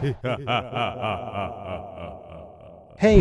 Hey,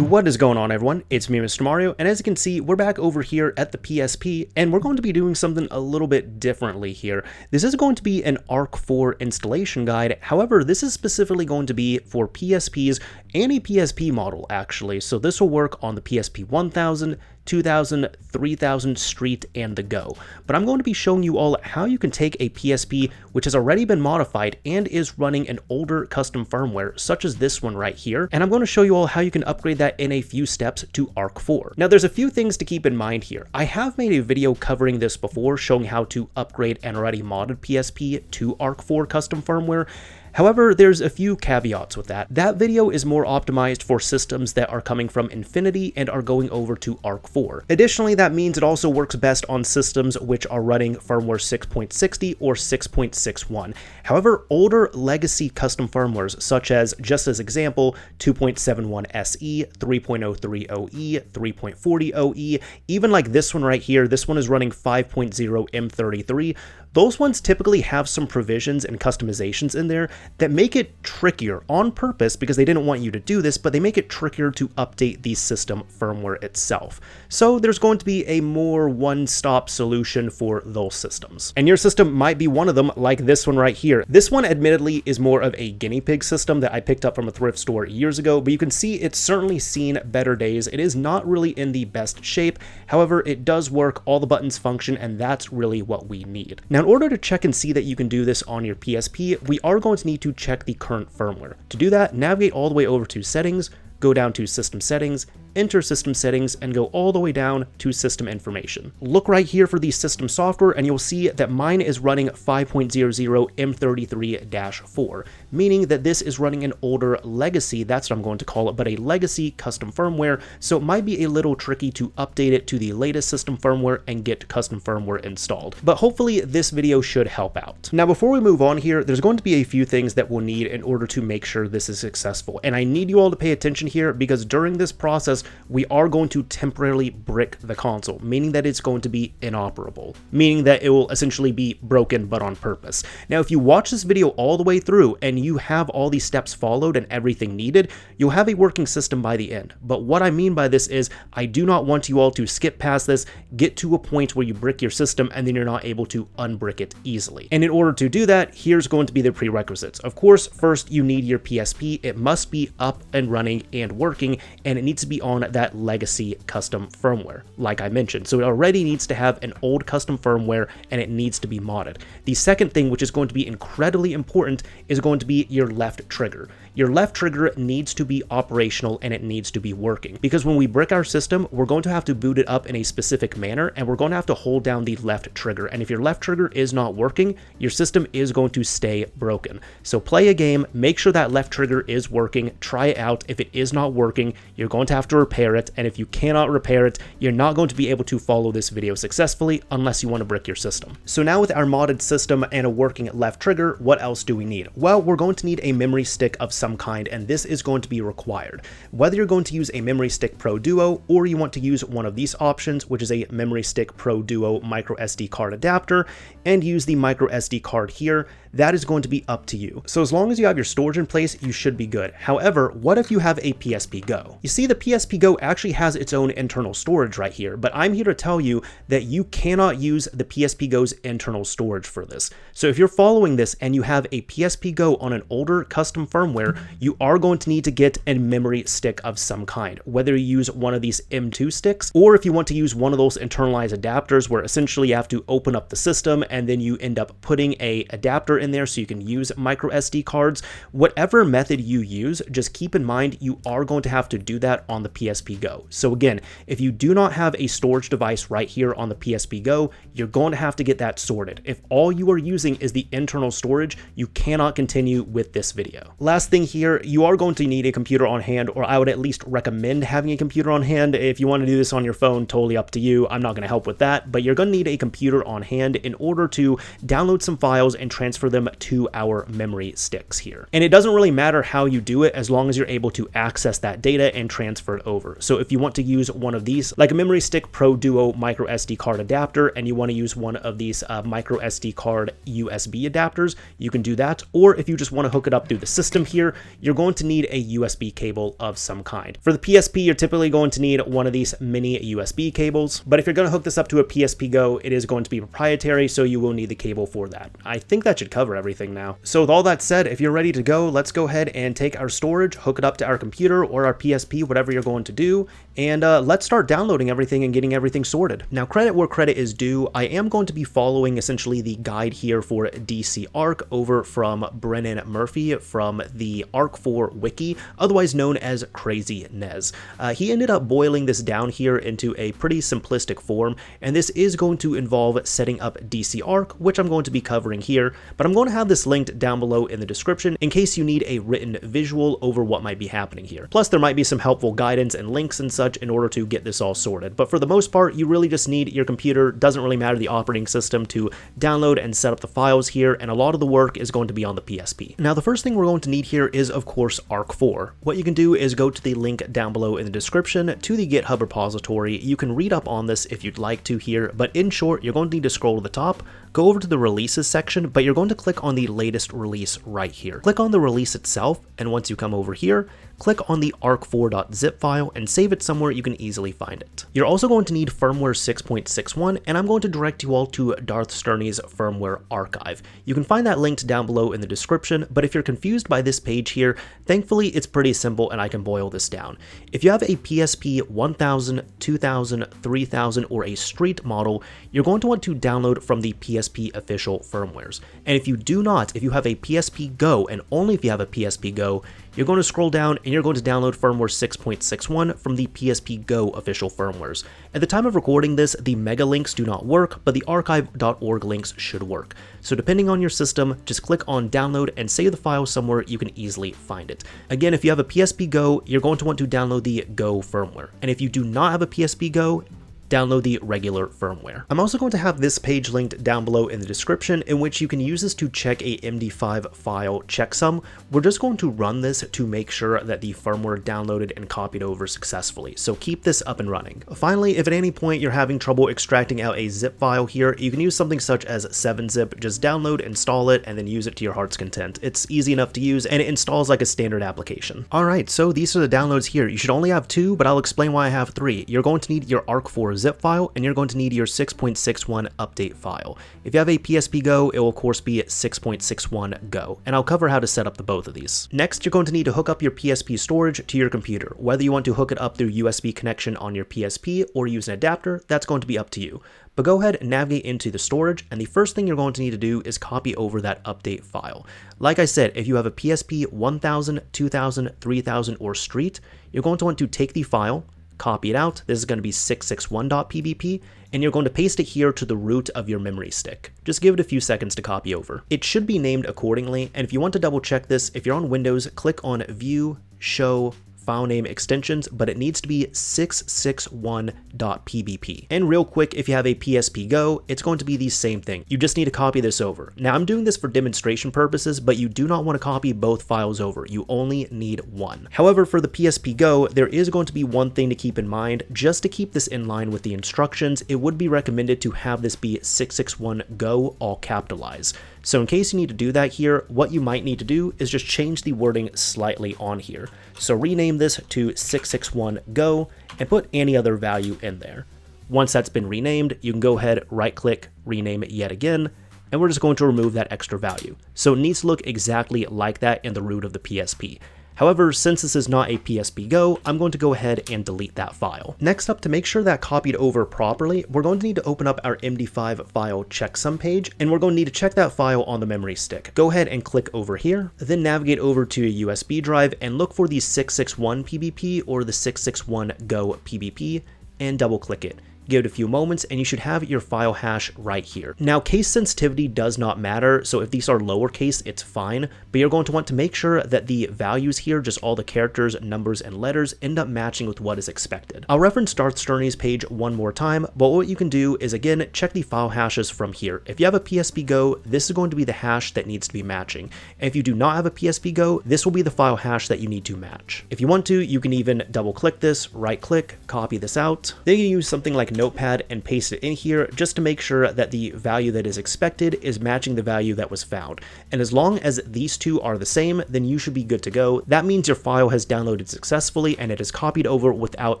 what is going on everyone? It's me, Mr. Mario, and as you can see, we're back over here at the PSP, and we're going to be doing something a little bit differently here. This is going to be an ARK-4 installation guide, however, this is specifically going to be for PSPs, any PSP model actually, so this will work on the PSP 1000, 2000, 3000, Street, and the Go. But I'm going to be showing you all how you can take a PSP which has already been modified and is running an older custom firmware, such as this one right here, and I'm going to show you all how you can upgrade that in a few steps to ARK-4. Now there's a few things to keep in mind here. I have made a video covering this before, showing how to upgrade an already modded PSP to ARK-4 custom firmware. However, there's a few caveats with that. That video is more optimized for systems that are coming from Infinity and are going over to ARK-4. Additionally, that means it also works best on systems which are running firmware 6.60 or 6.61. However, older legacy custom firmwares, such as, just as example, 2.71 SE, 3.03 OE, 3.40 OE, even like this one right here, this one is running 5.0 M33, those ones typically have some provisions and customizations in there that make it trickier on purpose because they didn't want you to do this, but they make it trickier to update the system firmware itself. So there's going to be a more one-stop solution for those systems. And your system might be one of them, like this one right here. This one admittedly is more of a guinea pig system that I picked up from a thrift store years ago, but you can see it's certainly seen better days. It is not really in the best shape. However, it does work, all the buttons function, and that's really what we need. Now, in order to check and see that you can do this on your PSP, we are going to need to check the current firmware. To do that, navigate all the way over to Settings, go down to System Settings, enter System Settings, and go all the way down to System Information. Look right here for the system software, and you'll see that mine is running 5.00 M33-4, meaning that this is running an older legacy, that's what I'm going to call it, but a legacy custom firmware, so it might be a little tricky to update it to the latest system firmware and get custom firmware installed. But hopefully this video should help out. Now before we move on here, there's going to be a few things that we'll need in order to make sure this is successful, and I need you all to pay attention here because during this process, we are going to temporarily brick the console, meaning that it's going to be inoperable, meaning that it will essentially be broken but on purpose. Now, if you watch this video all the way through and you have all these steps followed and everything needed, you'll have a working system by the end. But what I mean by this is I do not want you all to skip past this, get to a point where you brick your system and then you're not able to unbrick it easily. And in order to do that, here's going to be the prerequisites. Of course, first you need your PSP. It must be up and running and working, and it needs to be on that legacy custom firmware, like I mentioned. So it already needs to have an old custom firmware and it needs to be modded. The second thing, which is going to be incredibly important, is going to be your left trigger. Your left trigger needs to be operational and it needs to be working, because when we brick our system, we're going to have to boot it up in a specific manner and we're going to have to hold down the left trigger. And if your left trigger is not working, your system is going to stay broken. So play a game, make sure that left trigger is working, try it out. If it is not working, you're going to have to repair it. And if you cannot repair it, you're not going to be able to follow this video successfully unless you want to brick your system. So now with our modded system and a working left trigger, what else do we need? Well, we're going to need a memory stick of some kind, and this is going to be required. Whether you're going to use a Memory Stick Pro Duo or you want to use one of these options, which is a Memory Stick Pro Duo microSD card adapter, and use the microSD card here, that is going to be up to you. So as long as you have your storage in place, you should be good. However, what if you have a PSP Go? You see, the PSP Go actually has its own internal storage right here, but I'm here to tell you that you cannot use the PSP Go's internal storage for this. So if you're following this and you have a PSP Go on an older custom firmware, you are going to need to get a memory stick of some kind, whether you use one of these M2 sticks, or if you want to use one of those internalized adapters where essentially you have to open up the system and then you end up putting a adapter in there so you can use micro SD cards. Whatever method you use, just keep in mind you are going to have to do that on the PSP Go. So again, if you do not have a storage device right here on the PSP Go, you're going to have to get that sorted. If all you are using is the internal storage, you cannot continue with this video. Last thing here, you are going to need a computer on hand, or I would at least recommend having a computer on hand. If you want to do this on your phone, totally up to you. I'm not going to help with that, but you're going to need a computer on hand in order to download some files and transfer them them to our memory sticks here. And it doesn't really matter how you do it as long as you're able to access that data and transfer it over. So if you want to use one of these, like a Memory Stick Pro Duo micro SD card adapter, and you want to use one of these micro SD card USB adapters, you can do that. Or if you just want to hook it up through the system here, you're going to need a USB cable of some kind. For the PSP, you're typically going to need one of these mini USB cables, but if you're going to hook this up to a PSP Go, it is going to be proprietary, so you will need the cable for that. I think that should cover everything now. So with all that said, if you're ready to go, let's go ahead and take our storage, hook it up to our computer or our PSP, whatever you're going to do, and let's start downloading everything and getting everything sorted. Now, credit where credit is due, I am going to be following essentially the guide here for DC-ARK over from Brennan Murphy from the ARK-4 wiki, otherwise known as Crazy Nez. He ended up boiling this down here into a pretty simplistic form, and this is going to involve setting up DC-ARK, which I'm going to be covering here, but I'm going to have this linked down below in the description in case you need a written visual over what might be happening here. Plus, there might be some helpful guidance and links and such in order to get this all sorted, but for the most part, you really just need your computer. Doesn't really matter the operating system to download and set up the files here, and a lot of the work is going to be on the PSP. Now, the first thing we're going to need here is, of course, ARK-4. What you can do is go to the link down below in the description to the GitHub repository. You can read up on this if you'd like to here, but in short, you're going to need to scroll to the top, go over to the releases section, but you're going to click on the latest release right here. Click on the release itself, and once you come over here, click on the ark4.zip file and save it somewhere you can easily find it. You're also going to need firmware 6.61, and I'm going to direct you all to Darth Sterney's firmware archive. You can find that linked down below in the description, but if you're confused by this page here, thankfully it's pretty simple and I can boil this down. If you have a PSP 1000, 2000, 3000, or a Street model, you're going to want to download from the PSP official firmwares. And if you do not, if you have a PSP Go, and only if you have a PSP Go, you're going to scroll down and you're going to download firmware 6.61 from the PSP Go official firmwares. At the time of recording this, the mega links do not work, but the archive.org links should work. So depending on your system, just click on download and save the file somewhere you can easily find it. Again, if you have a PSP Go, you're going to want to download the Go firmware. And if you do not have a PSP Go, download the regular firmware. I'm also going to have this page linked down below in the description in which you can use this to check a MD5 file checksum. We're just going to run this to make sure that the firmware downloaded and copied over successfully, so keep this up and running. Finally, if at any point you're having trouble extracting out a zip file here, you can use something such as 7-zip. Just download, install it, and then use it to your heart's content. It's easy enough to use, and it installs like a standard application. Alright, so these are the downloads here. You should only have 2, but I'll explain why I have 3. You're going to need your ARK-4 zip file, and you're going to need your 6.61 update file. If you have a PSP Go, it will of course be 6.61 Go, and I'll cover how to set up the both of these. Next, you're going to need to hook up your PSP storage to your computer. Whether you want to hook it up through USB connection on your PSP or use an adapter, that's going to be up to you. But go ahead and navigate into the storage, and the first thing you're going to need to do is copy over that update file. Like I said, if you have a PSP 1000, 2000, 3000, or Street, you're going to want to take the file, copy it out. This is going to be 661.pbp, and you're going to paste it here to the root of your memory stick. Just give it a few seconds to copy over. It should be named accordingly, and if you want to double check this, if you're on Windows, click on View, Show, File Name Extensions, but it needs to be 661.pbp. And real quick, if you have a PSP Go, it's going to be the same thing. You just need to copy this over. Now, I'm doing this for demonstration purposes, but you do not want to copy both files over. You only need one. However, for the PSP Go, there is going to be one thing to keep in mind. Just to keep this in line with the instructions, it would be recommended to have this be 661 Go, all capitalized. So in case you need to do that here, what you might need to do is just change the wording slightly on here. So rename this to 661 Go and put any other value in there. Once that's been renamed, you can go ahead, right click, rename it yet again, and we're just going to remove that extra value. So it needs to look exactly like that in the root of the PSP. However, since this is not a PSP Go, I'm going to go ahead and delete that file. Next up, to make sure that copied over properly, we're going to need to open up our MD5 file checksum page, and we're going to need to check that file on the memory stick. Go ahead and click over here, then navigate over to a USB drive and look for the 661 PBP or the 661 Go PBP and double click it. Give it a few moments and you should have your file hash right here. Now, case sensitivity does not matter, so if these are lowercase, it's fine, but you're going to want to make sure that the values here, just all the characters, numbers, and letters, end up matching with what is expected. I'll reference Darth Sterney's page one more time, but what you can do is, again, check the file hashes from here. If you have a PSP Go, this is going to be the hash that needs to be matching. And if you do not have a PSP Go, this will be the file hash that you need to match. If you want to, you can even double click this, right click, copy this out. Then you use something like Notepad and paste it in here just to make sure that the value that is expected is matching the value that was found. And as long as these two are the same, then you should be good to go. That means your file has downloaded successfully and it is copied over without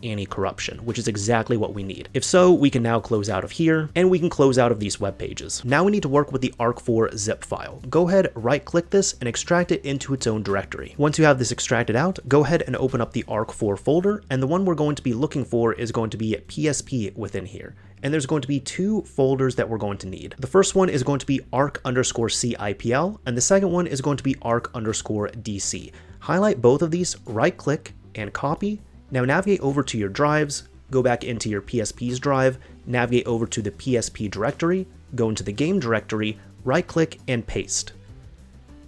any corruption, which is exactly what we need. If so, we can now close out of here and we can close out of these web pages. Now we need to work with the ARK-4 zip file. Go ahead, right click this and extract it into its own directory. Once you have this extracted out, go ahead and open up the ARK-4 folder, and the one we're going to be looking for is going to be PSP within here. And there's going to be two folders that we're going to need. The first one is going to be ARK_cIPL, and the second one is going to be ARK_DC. Highlight both of these, right click, and copy. Now navigate over to your drives, go back into your PSP's drive, navigate over to the PSP directory, go into the game directory, right click, and paste.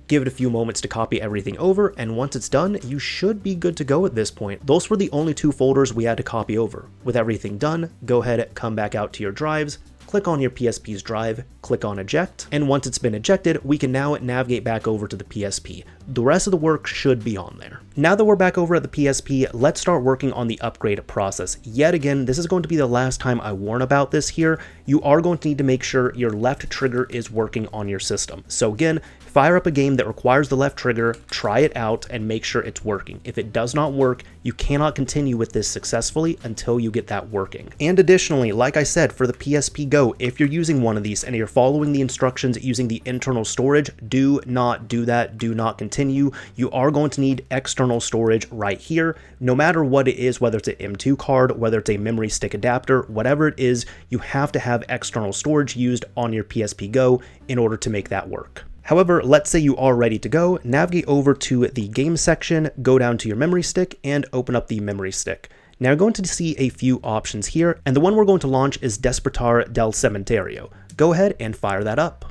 Give it a few moments to copy everything over, and once it's done, you should be good to go at this point. Those were the only two folders we had to copy over. With everything done, go ahead, come back out to your drives, click on your PSP's drive, click on eject, and once it's been ejected, we can now navigate back over to the PSP. The rest of the work should be on there. Now that we're back over at the PSP, let's start working on the upgrade process. Yet again, this is going to be the last time I warn about this here. You are going to need to make sure your left trigger is working on your system. So again, fire up a game that requires the left trigger, try it out, and make sure it's working. If it does not work, you cannot continue with this successfully until you get that working. And additionally, like I said, for the PSP Go, if you're using one of these and you're following the instructions using the internal storage, do not do that, do not continue. You are going to need external storage right here. No matter what it is, whether it's an M2 card, whether it's a memory stick adapter, whatever it is, you have to have external storage used on your PSP Go in order to make that work. However, let's say you are ready to go, navigate over to the game section, go down to your memory stick, and open up the memory stick. Now you're going to see a few options here, and the one we're going to launch is Despertar del Cementerio. Go ahead and fire that up.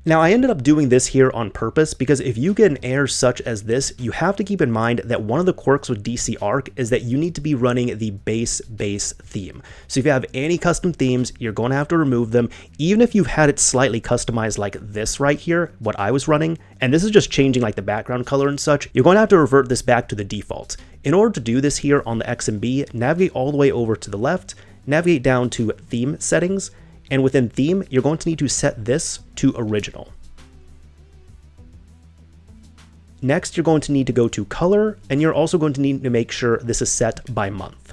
Now I ended up doing this here on purpose because if you get an error such as this, you have to keep in mind that one of the quirks with DC-ARK is that you need to be running the base theme. So if you have any custom themes, you're going to have to remove them, even if you've had it slightly customized like this right here, what I was running, and this is just changing like the background color and such, you're going to have to revert this back to the default. In order to do this here on the XMB, navigate all the way over to the left, navigate down to theme settings, and within theme, you're going to need to set this to original. Next, you're going to need to go to color, and you're also going to need to make sure this is set by month.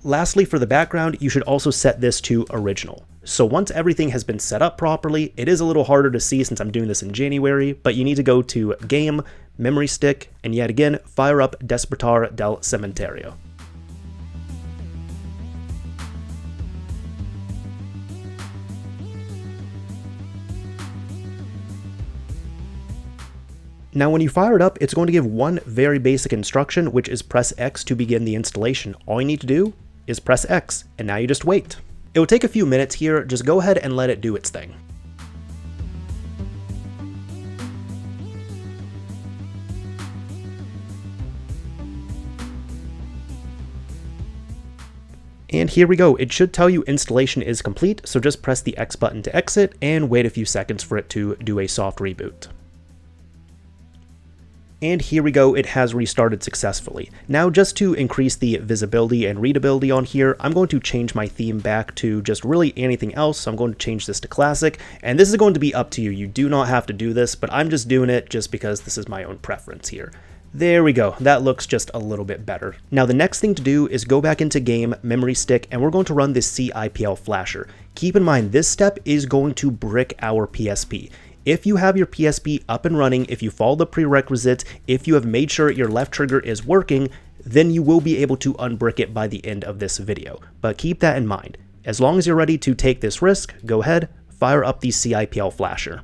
Lastly, for the background, you should also set this to original. So once everything has been set up properly, it is a little harder to see since I'm doing this in January, but you need to go to Game, Memory Stick, and yet again, fire up Despertar del Cementerio. Now when you fire it up, it's going to give one very basic instruction, which is press X to begin the installation. All you need to do is press X, and now you just wait. It will take a few minutes here, just go ahead and let it do its thing. And here we go, it should tell you installation is complete, so just press the X button to exit and wait a few seconds for it to do a soft reboot. And here we go, it has restarted successfully. Now just to increase the visibility and readability on here, I'm going to change my theme back to just really anything else. So I'm going to change this to classic, and this is going to be up to you. You do not have to do this, but I'm just doing it just because this is my own preference here. There we go, that looks just a little bit better. Now the next thing to do is go back into Game, Memory Stick, and we're going to run this cIPL flasher. Keep in mind, this step is going to brick our PSP. If you have your PSP up and running, if you follow the prerequisites, if you have made sure your left trigger is working, then you will be able to unbrick it by the end of this video. But keep that in mind. As long as you're ready to take this risk, go ahead, fire up the cIPL flasher.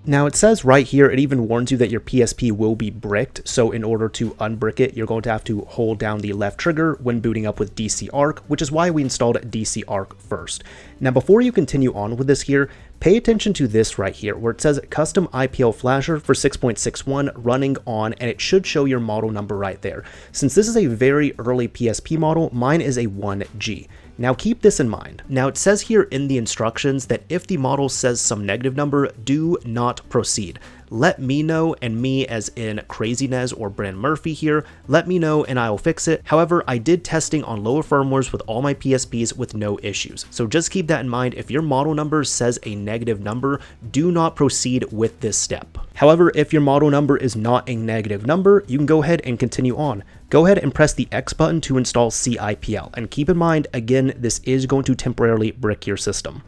Now it says right here, it even warns you that your PSP will be bricked, so in order to unbrick it, you're going to have to hold down the left trigger when booting up with DC-ARK, which is why we installed DC-ARK first. Now before you continue on with this here, pay attention to this right here, where it says Custom IPL Flasher for 6.61 running on, and it should show your model number right there. Since this is a very early PSP model, mine is a 1G. Now keep this in mind. Now it says here in the instructions that if the model says some negative number, do not proceed. Let me know, and me as in Crazy Nez or Brand Murphy here, let me know and I will fix it. However, I did testing on lower firmwares with all my PSPs with no issues. So just keep that in mind. If your model number says a negative number, do not proceed with this step. However, if your model number is not a negative number, you can go ahead and continue on. Go ahead and press the X button to install cIPL, and keep in mind, again, this is going to temporarily brick your system.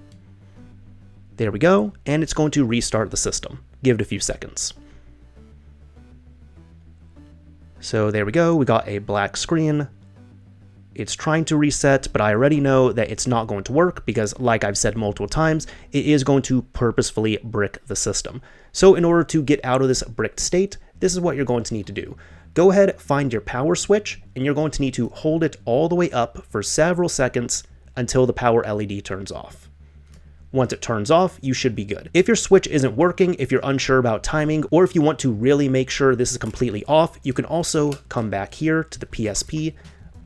There we go, and it's going to restart the system. Give it a few seconds. So there we go, we got a black screen. It's trying to reset, but I already know that it's not going to work because, like I've said multiple times, it is going to purposefully brick the system. So in order to get out of this bricked state, this is what you're going to need to do. Go ahead, find your power switch, and you're going to need to hold it all the way up for several seconds until the power LED turns off. Once it turns off, you should be good. If your switch isn't working, if you're unsure about timing, or if you want to really make sure this is completely off, you can also come back here to the PSP,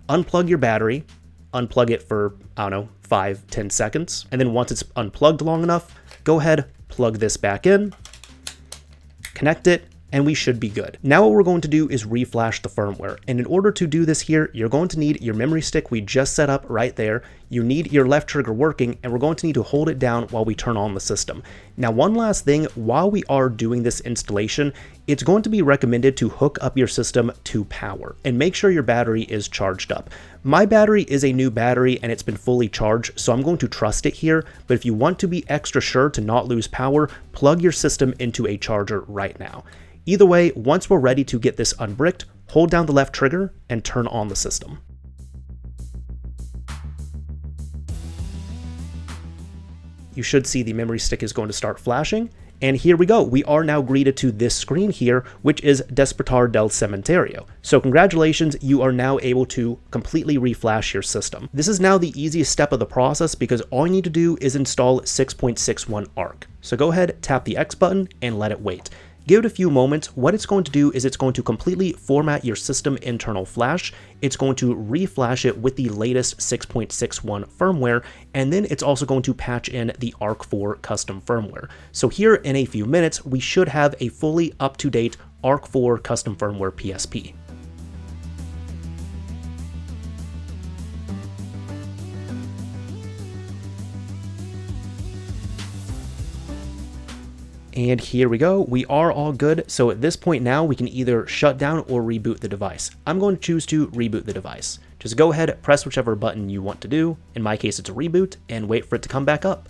unplug your battery, unplug it for, I don't know, 5-10 seconds, and then once it's unplugged long enough, go ahead, plug this back in, connect it, and we should be good. Now what we're going to do is reflash the firmware. And in order to do this here, you're going to need your memory stick we just set up right there. You need your left trigger working, and we're going to need to hold it down while we turn on the system. Now, one last thing, while we are doing this installation, it's going to be recommended to hook up your system to power and make sure your battery is charged up. My battery is a new battery and it's been fully charged, so I'm going to trust it here. But if you want to be extra sure to not lose power, plug your system into a charger right now. Either way, once we're ready to get this unbricked, hold down the left trigger and turn on the system. You should see the memory stick is going to start flashing, and here we go. We are now greeted to this screen here, which is Despertar del Cementerio. So congratulations, you are now able to completely reflash your system. This is now the easiest step of the process because all you need to do is install 6.61 ARK. So go ahead, tap the X button and let it wait. Give it a few moments. What it's going to do is it's going to completely format your system internal flash. It's going to reflash it with the latest 6.61 firmware, and then it's also going to patch in the ARK-4 custom firmware. So here in a few minutes, we should have a fully up-to-date ARK-4 custom firmware PSP. And here we go, we are all good. So at this point now, we can either shut down or reboot the device. I'm going to choose to reboot the device. Just go ahead, press whichever button you want to do. In my case, it's a reboot, and wait for it to come back up.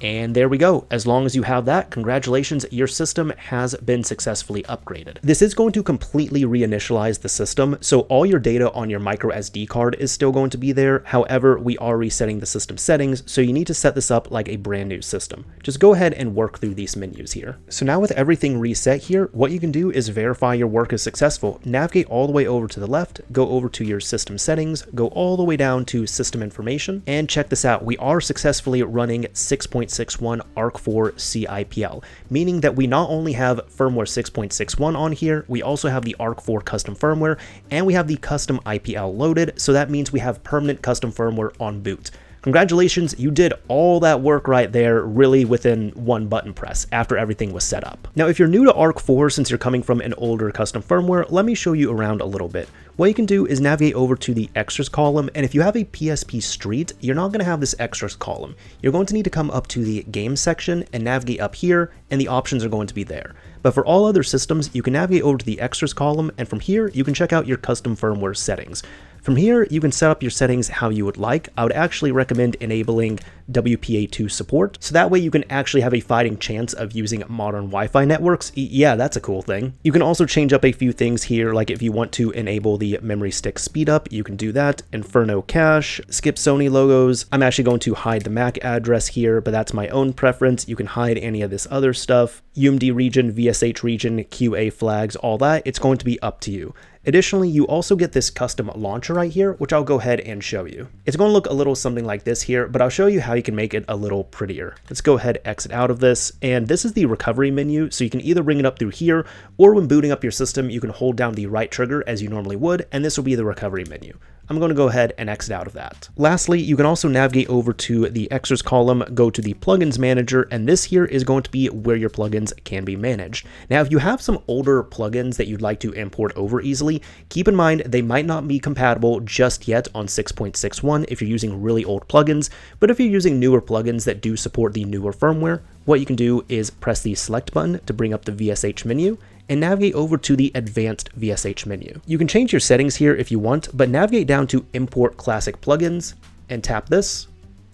And there we go. As long as you have that, congratulations, your system has been successfully upgraded. This is going to completely reinitialize the system, so all your data on your microSD card is still going to be there. However, we are resetting the system settings, so you need to set this up like a brand new system. Just go ahead and work through these menus here. So now with everything reset here, what you can do is verify your work is successful. Navigate all the way over to the left, go over to your system settings, go all the way down to system information, and check this out. We are successfully running 6.61 ARK-4 cIPL, meaning that we not only have firmware 6.61 on here, we also have the ARK-4 custom firmware, and we have the custom IPL loaded, so that means we have permanent custom firmware on boot. Congratulations, you did all that work right there really within one button press after everything was set up. Now, if you're new to ARK-4, since you're coming from an older custom firmware, let me show you around a little bit. What you can do is navigate over to the extras column, and if you have a PSP Street, you're not going to have this extras column. You're going to need to come up to the games section and navigate up here, and the options are going to be there. But for all other systems, you can navigate over to the extras column, and from here, you can check out your custom firmware settings. From here, you can set up your settings how you would like. I would actually recommend enabling WPA2 support, so that way you can actually have a fighting chance of using modern Wi-Fi networks. Yeah, that's a cool thing. You can also change up a few things here, like if you want to enable the memory stick speed up, you can do that. Inferno cache, skip Sony logos. I'm actually going to hide the MAC address here, but that's my own preference. You can hide any of this other stuff. UMD region, VSH region, QA flags, all that, it's going to be up to you. Additionally, you also get this custom launcher right here, which I'll go ahead and show you. It's going to look a little something like this here, but I'll show you how you can make it a little prettier. Let's go ahead, exit out of this, and this is the recovery menu, so you can either bring it up through here, or when booting up your system, you can hold down the right trigger as you normally would, and this will be the recovery menu. I'm going to go ahead and exit out of that. Lastly, you can also navigate over to the extras column, go to the plugins manager, and this here is going to be where your plugins can be managed. Now, if you have some older plugins that you'd like to import over easily, keep in mind they might not be compatible just yet on 6.61 if you're using really old plugins, but if you're using newer plugins that do support the newer firmware, what you can do is press the select button to bring up the VSH menu, and navigate over to the advanced VSH menu. You can change your settings here if you want, but navigate down to import classic plugins and tap this.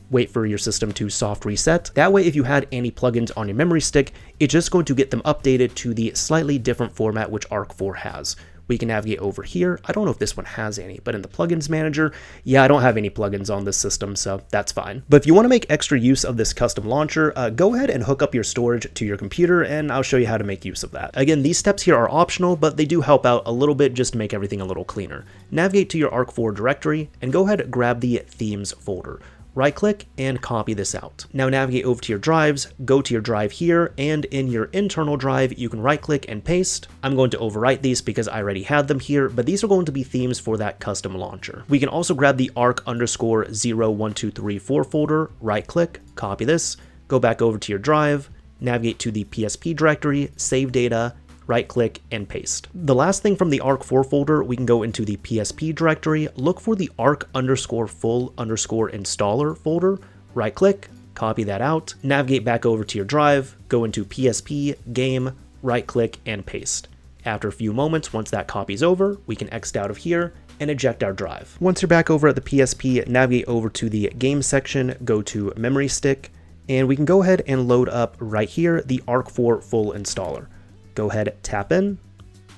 Wait for your system to soft reset. That way, if you had any plugins on your memory stick, it's just going to get them updated to the slightly different format which ARK-4 has. We can navigate over here. I don't know if this one has any, but in the plugins manager, yeah, I don't have any plugins on this system, so that's fine. But if you want to make extra use of this custom launcher, go ahead and hook up your storage to your computer, and I'll show you how to make use of that. Again, these steps here are optional, but they do help out a little bit just to make everything a little cleaner. Navigate to your ARK-4 directory, and go ahead and grab the themes folder. Right-click and copy this out. Now navigate over to your drives, go to your drive here, and in your internal drive, you can right-click and paste. I'm going to overwrite these because I already had them here, but these are going to be themes for that custom launcher. We can also grab the ARK_01234 folder, right-click, copy this, go back over to your drive, navigate to the PSP directory, save data, right-click, and paste. The last thing from the ARK-4 folder, we can go into the PSP directory, look for the ARK_full_installer folder, right-click, copy that out, navigate back over to your drive, go into PSP, game, right-click, and paste. After a few moments, once that copy's over, we can exit out of here and eject our drive. Once you're back over at the PSP, navigate over to the game section, go to memory stick, and we can go ahead and load up right here the ARK-4 full installer. Go ahead, tap in,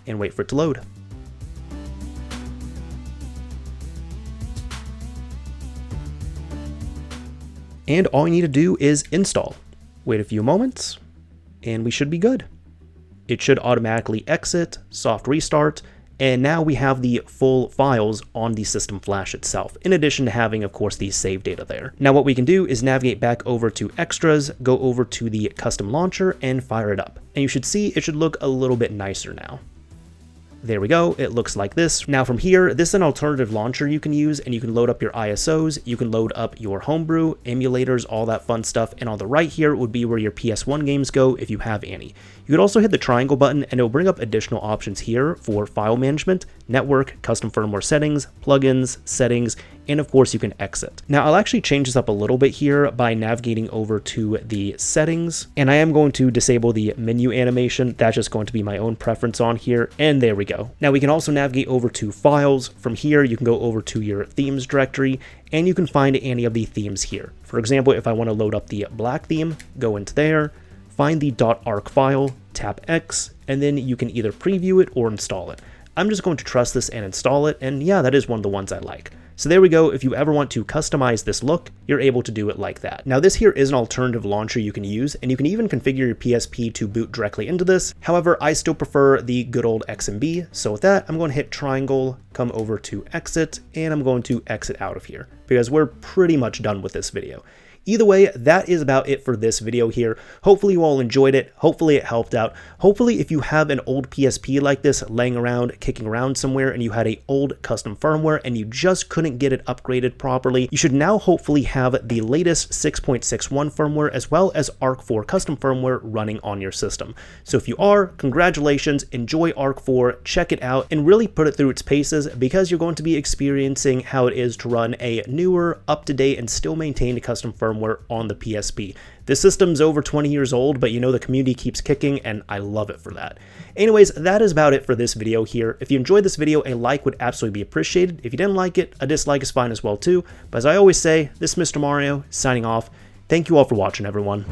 and wait for it to load. And all you need to do is install. Wait a few moments, and we should be good. It should automatically exit, soft restart, and now we have the full files on the system flash itself, in addition to having, of course, the save data there. Now what we can do is navigate back over to extras, go over to the custom launcher, and fire it up. And you should see it should look a little bit nicer now. There we go, it looks like this. Now from here, this is an alternative launcher you can use, and you can load up your ISOs, you can load up your homebrew, emulators, all that fun stuff, and on the right here would be where your PS1 games go if you have any. You could also hit the triangle button, and it'll bring up additional options here for file management, network, custom firmware settings, plugins, settings, and of course you can exit. Now I'll actually change this up a little bit here by navigating over to the settings, and I am going to disable the menu animation. That's just going to be my own preference on here, and there we go. Now we can also navigate over to files. From here you can go over to your themes directory, and you can find any of the themes here. For example, if I want to load up the black theme, go into there, find the .ark file, tap X, and then you can either preview it or install it. I'm just going to trust this and install it, and yeah, that is one of the ones I like. So there we go. If you ever want to customize this look, you're able to do it like that. Now this here is an alternative launcher you can use, and you can even configure your PSP to boot directly into this. However, I still prefer the good old XMB. So with that, I'm going to hit triangle, come over to exit, and I'm going to exit out of here because we're pretty much done with this video. Either way, that is about it for this video here. Hopefully you all enjoyed it. Hopefully it helped out. Hopefully if you have an old PSP like this laying around, kicking around somewhere, and you had a old custom firmware and you just couldn't get it upgraded properly, you should now hopefully have the latest 6.61 firmware as well as ARK-4 custom firmware running on your system. So if you are, congratulations, enjoy ARK-4, check it out, and really put it through its paces because you're going to be experiencing how it is to run a newer, up-to-date, and still maintained custom firmware on the PSP. This system's over 20 years old, but you know the community keeps kicking, and I love it for that. Anyways, that is about it for this video here. If you enjoyed this video, a like would absolutely be appreciated. If you didn't like it, a dislike is fine as well too. But as I always say, this is Mr. Mario, signing off. Thank you all for watching, everyone.